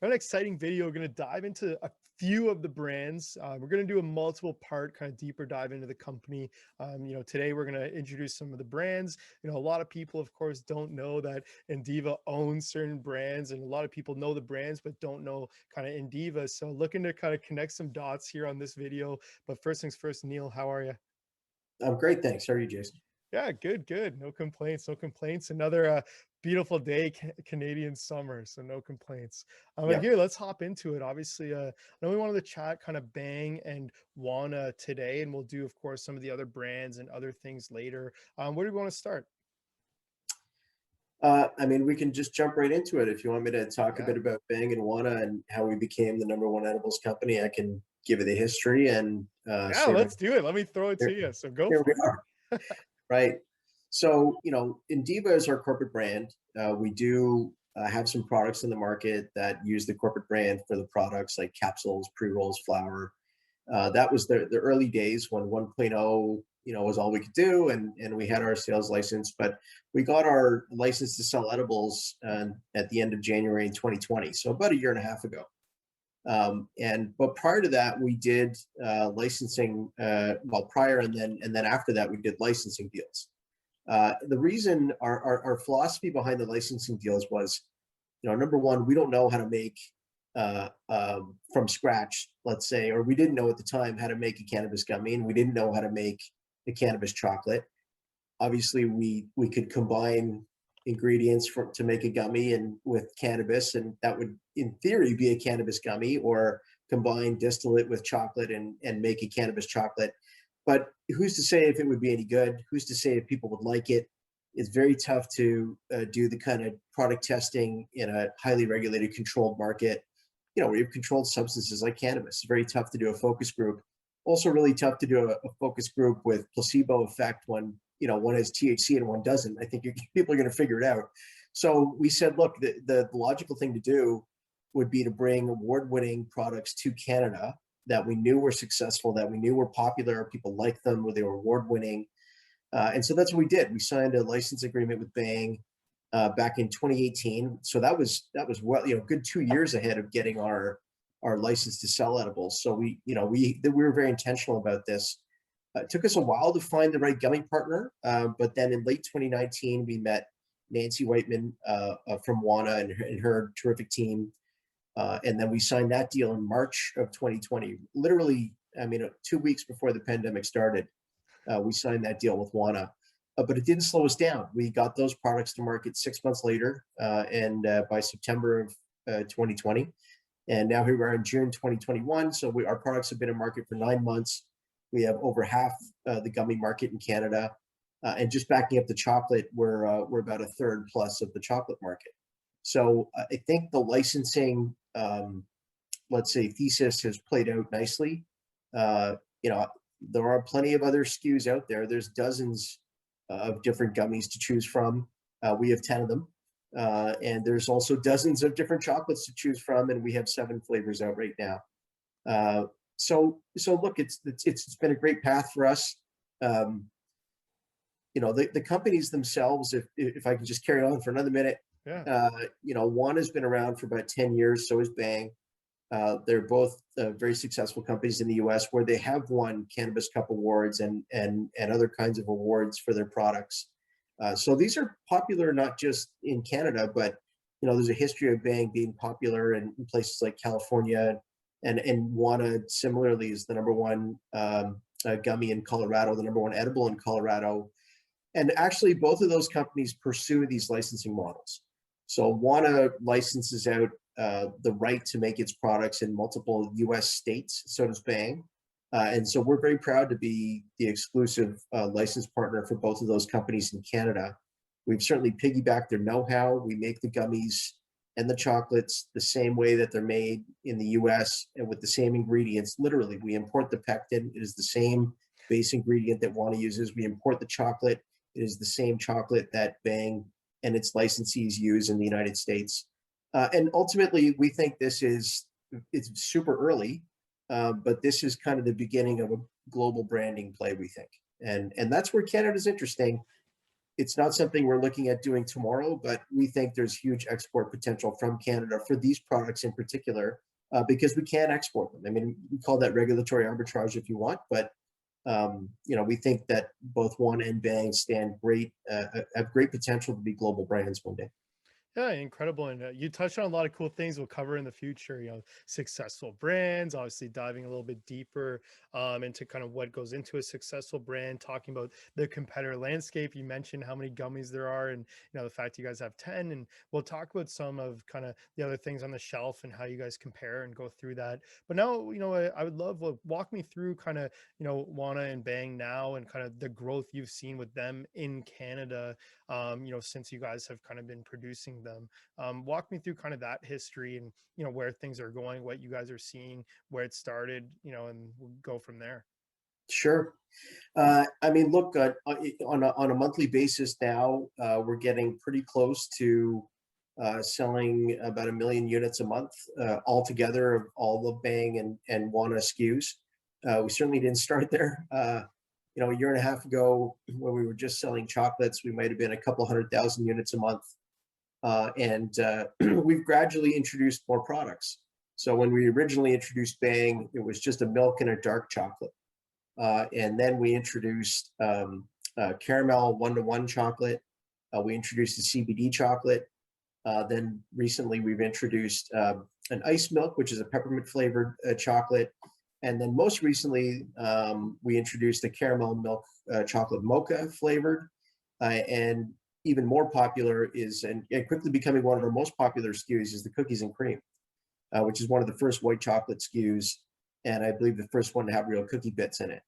got an exciting video. We're going to dive into a few of the brands. We're going to do a multiple part kind of deeper dive into the company. Today we're going to introduce some of the brands. A lot of people, of course, don't know that Indiva owns certain brands, and a lot of people know the brands but don't know kind of Indiva. So looking to kind of connect some dots here on this video. But first things first, Neil, how are you? I'm great, thanks. How are you, Jason? Yeah, good, good. No complaints, no complaints. Another beautiful day, Canadian summer, so no complaints. And Yeah, here, let's hop into it. Obviously, I know we wanted to chat kind of Bang and Wana today, and we'll do, of course, some of the other brands and other things later. Where do we want to start? we can just jump right into it. If you want me to talk a Yeah, bit about Bang and Wana and how we became the number one edibles company, I can give you the history and yeah, sort of let's do it. Let me throw it to here, you. So go here we for it. are, right? So, Indiva is our corporate brand. We do have some products in the market that use the corporate brand for the products like capsules, pre-rolls, flour. That was the early days when 1.0 was all we could do, and we had our sales license, but we got our license to sell edibles at the end of January in 2020, so about a year and a half ago. But prior to that, we did licensing. Prior and then after that, we did licensing deals. The reason our philosophy behind the licensing deals was, number one, we don't know how to make from scratch, let's say, or we didn't know at the time how to make a cannabis gummy, and we didn't know how to make a cannabis chocolate. Obviously, we could combine ingredients to make a gummy and with cannabis, and that would, in theory, be a cannabis gummy, or combine distillate with chocolate and make a cannabis chocolate. But who's to say if it would be any good? Who's to say if people would like it? It's very tough to do the kind of product testing in a highly regulated, controlled market. We have controlled substances like cannabis. It's very tough to do a focus group. Also, really tough to do a focus group with placebo effect when one has THC and one doesn't. I think people are going to figure it out. So we said, look, the logical thing to do would be to bring award-winning products to Canada that we knew were successful, that we knew were popular, people liked them, where they were award-winning. And so that's what we did. We signed a license agreement with Bang back in 2018. So that was well, good 2 years ahead of getting our license to sell edibles. So we were very intentional about this. It took us a while to find the right gummy partner, but then in late 2019, we met Nancy Whiteman from Wana and her terrific team. And then we signed that deal in March of 2020. Literally, 2 weeks before the pandemic started, we signed that deal with Wana. But it didn't slow us down. We got those products to market 6 months later, and by September of 2020. And now here we are in June 2021. So our products have been in market for 9 months. We have over half the gummy market in Canada. And just backing up the chocolate, we're about a third plus of the chocolate market. So I think the licensing, let's say, thesis has played out nicely. There are plenty of other SKUs out there. There's dozens of different gummies to choose from. We have 10 of them. And there's also dozens of different chocolates to choose from, and we have 7 flavors out right now. So look, it's been a great path for us. The companies themselves, if I can just carry on for another minute, Yeah. Wana's been around for about 10 years, so is Bang. They're both very successful companies in the U.S. where they have won Cannabis Cup awards and other kinds of awards for their products. So these are popular not just in Canada, but there's a history of Bang being popular in places like California, and Wana similarly is the number one gummy in Colorado, the number one edible in Colorado. And actually, both of those companies pursue these licensing models. So Wana licenses out the right to make its products in multiple U.S. states, so does Bang. And so we're very proud to be the exclusive license partner for both of those companies in Canada. We've certainly piggybacked their know-how. We make the gummies and the chocolates the same way that they're made in the U.S. and with the same ingredients. Literally, we import the pectin. It is the same base ingredient that Wana uses. We import the chocolate. It is the same chocolate that Bang and its licensees use in the United States. And ultimately, we think it's super early, but this is kind of the beginning of a global branding play, we think. And that's where Canada's interesting. It's not something we're looking at doing tomorrow, but we think there's huge export potential from Canada for these products in particular, because we can export them. I mean, we call that regulatory arbitrage if you want, but we think that both Wana and Bang stand great, have great potential to be global brands one day. Yeah, incredible. And you touched on a lot of cool things we'll cover in the future, successful brands, obviously diving a little bit deeper into kind of what goes into a successful brand, talking about the competitor landscape. You mentioned how many gummies there are and, the fact you guys have 10. And we'll talk about some of kind of the other things on the shelf and how you guys compare and go through that. But now, I would love, walk me through kind of, Wana and Bang now and kind of the growth you've seen with them in Canada, since you guys have kind of been producing them. Walk me through kind of that history and, where things are going, what you guys are seeing, where it started, and we'll go from there. Sure. I mean, look, on a monthly basis now, we're getting pretty close to selling about 1 million units a month altogether of all the Bang and Wana SKUs. We certainly didn't start there. A year and a half ago, when we were just selling chocolates, we might have been a couple 100,000 units a month. And we've gradually introduced more products. So when we originally introduced Bang, it was just a milk and a dark chocolate. And then we introduced caramel one-to-one chocolate. We introduced the CBD chocolate. Then recently we've introduced an ice milk, which is a peppermint flavored chocolate. And then most recently, we introduced the caramel milk chocolate mocha flavored. And even more popular is, and quickly becoming one of our most popular SKUs, is the cookies and cream, which is one of the first white chocolate SKUs. And I believe the first one to have real cookie bits in it.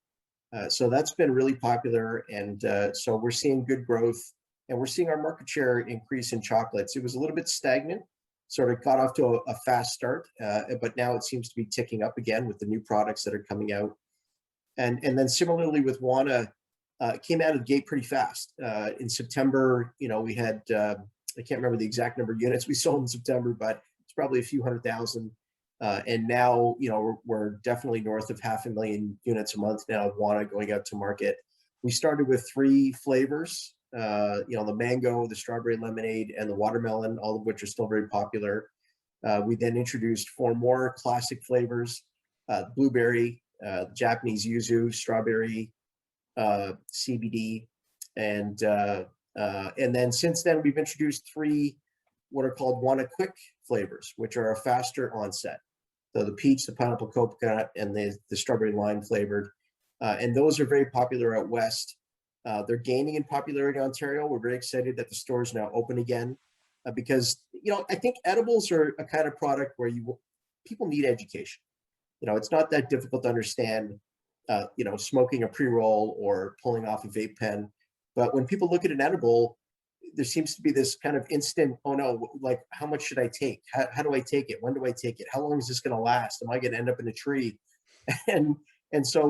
So that's been really popular. And so we're seeing good growth, and we're seeing our market share increase in chocolates. It was a little bit stagnant, sort of got off to a fast start, but now it seems to be ticking up again with the new products that are coming out. And then similarly with Wana, came out of the gate pretty fast. In September, we had, I can't remember the exact number of units we sold in September, but it's probably a few 100,000. And now, we're definitely north of 500,000 units a month now of Wana going out to market. We started with 3 flavors, the mango, the strawberry lemonade, and the watermelon, all of which are still very popular. We then introduced 4 more classic flavors, blueberry, Japanese yuzu, strawberry, CBD, and then since then we've introduced 3 what are called Wana Quick flavors, which are a faster onset. So the peach, the pineapple coconut, and the strawberry lime flavored, and those are very popular out west. They're gaining in popularity in Ontario. We're very excited that the store is now open again, because I think edibles are a kind of product where people need education. It's not that difficult to understand, smoking a pre-roll or pulling off a vape pen. But when people look at an edible, there seems to be this kind of instant, oh no, like, how much should I take? How do I take it? When do I take it? How long is this going to last? Am I going to end up in a tree? And so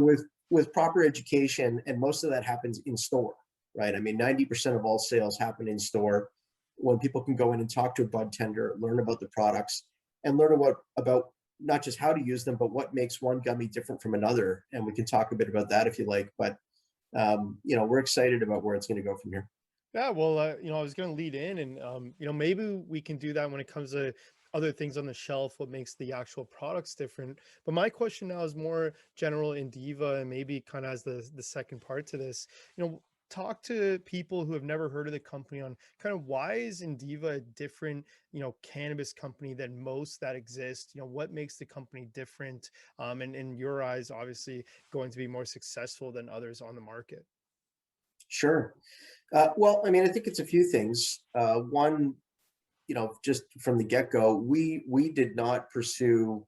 with proper education, and most of that happens in store, right? I mean, 90% of all sales happen in store, when people can go in and talk to a bud tender, learn about the products, and learn about not just how to use them, but what makes one gummy different from another. And we can talk a bit about that if you like. But we're excited about where it's going to go from here. Yeah, well, I was going to lead in, and maybe we can do that when it comes to other things on the shelf, what makes the actual products different. But my question now is more general Indiva, and maybe kind of as the second part to this. Talk to people who have never heard of the company on kind of why is Indiva a different, cannabis company than most that exist. What makes the company different, and in your eyes, obviously going to be more successful than others on the market. Sure. Well, I mean, I think it's a few things. One, just from the get-go, we did not pursue,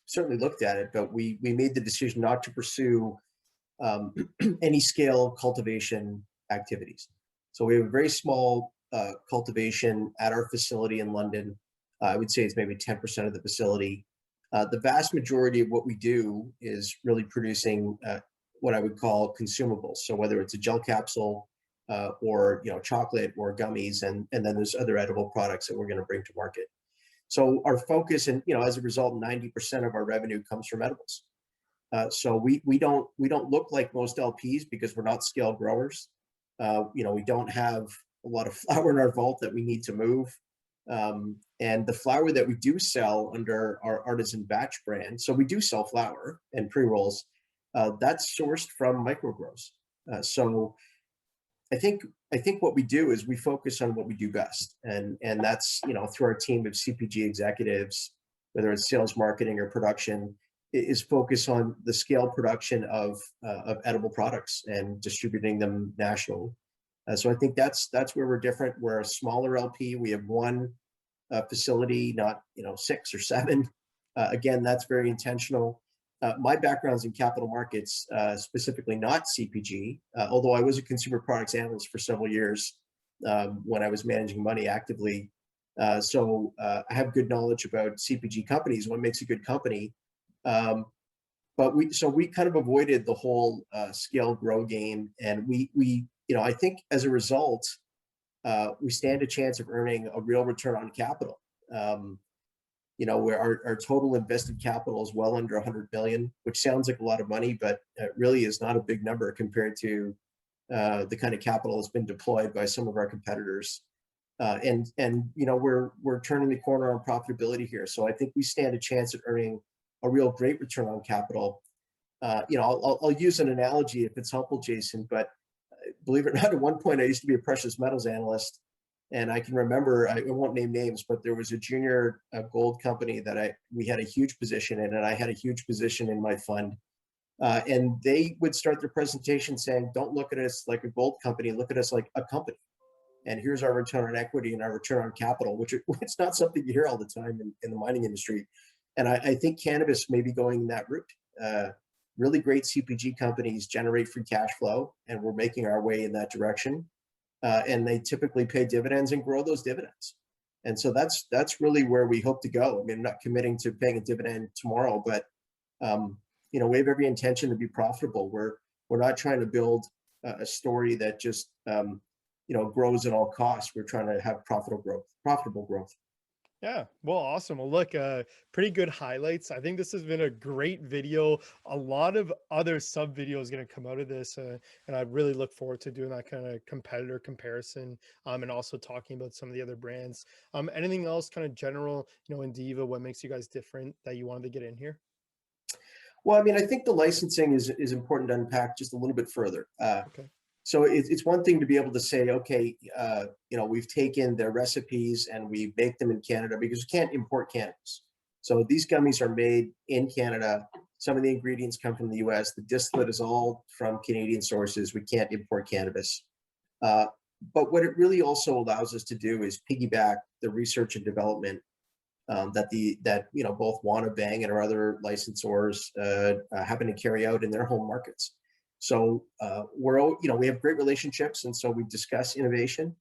certainly looked at it, but we made the decision not to pursue any scale cultivation activities. So we have a very small cultivation at our facility in London. I would say it's maybe 10% of the facility. The vast majority of what we do is really producing what I would call consumables. So whether it's a gel capsule, or chocolate or gummies, and then there's other edible products that we're going to bring to market. So our focus, and as a result, 90% of our revenue comes from edibles. So we don't look like most LPs because we're not scale growers. We don't have a lot of flour in our vault that we need to move. And the flour that we do sell under our artisan batch brand, so we do sell flour and pre-rolls, that's sourced from microgrows. So I think I think what we do is we focus on what we do best, and that's through our team of CPG executives, whether it's sales, marketing, or production, is focus on the scale production of edible products and distributing them nationally. So I think that's where we're different. We're a smaller LP. We have one facility, not six or seven. Again, that's very intentional. My background's in capital markets, specifically not CPG, although I was a consumer products analyst for several years when I was managing money actively. I have good knowledge about CPG companies, what makes a good company. Um, but we kind of avoided the whole scale grow game, and I think as a result, we stand a chance of earning a real return on capital. Um, where our total invested capital is well under 100 million, which sounds like a lot of money, but it really is not a big number compared to the kind of capital that's been deployed by some of our competitors. We're turning the corner on profitability here, so I think we stand a chance at earning a real great return on capital. I'll use an analogy if it's helpful, Jason, but believe it or not, at one point I used to be a precious metals analyst, and I can remember, I won't name names, but there was a junior gold company that we had a huge position in, and I had a huge position in my fund. And they would start their presentation saying, "Don't look at us like a gold company, look at us like a company. And here's our return on equity and our return on capital," which it's not something you hear all the time in the mining industry. And I think cannabis may be going that route. Really great CPG companies generate free cash flow, and we're making our way in that direction. And they typically pay dividends and grow those dividends. And so that's really where we hope to go. I mean, I'm not committing to paying a dividend tomorrow, but we have every intention to be profitable. We're not trying to build a story that just grows at all costs. We're trying to have profitable growth. Yeah, well, awesome. Well, look, pretty good highlights. I think this has been a great video. A lot of other sub videos going to come out of this, and I really look forward to doing that kind of competitor comparison, and also talking about some of the other brands. Anything else, kind of general, Indiva, what makes you guys different that you wanted to get in here? Well, I mean, I think the licensing is important to unpack just a little bit further. Okay. So it's one thing to be able to say, okay, we've taken their recipes and we make them in Canada, because we can't import cannabis. So these gummies are made in Canada. Some of the ingredients come from the US. The distillate is all from Canadian sources. We can't import cannabis. Uh, but what it really also allows us to do is piggyback the research and development that both Wana, Bhang, and our other licensors happen to carry out in their home markets. So we have great relationships, and so we discuss innovation.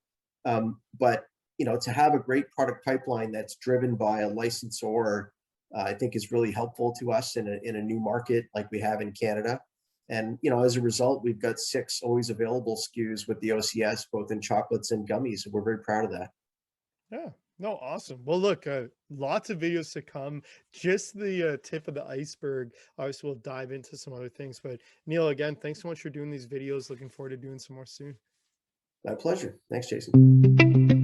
But to have a great product pipeline that's driven by a licensor, I think is really helpful to us in a new market like we have in Canada. And as a result, we've got 6 always available SKUs with the OCS, both in chocolates and gummies. And we're very proud of that. Yeah. No, awesome. Well, look, lots of videos to come. Just the tip of the iceberg. Obviously, we'll dive into some other things. But Neil, again, thanks so much for doing these videos. Looking forward to doing some more soon. My pleasure. Thanks, Jason.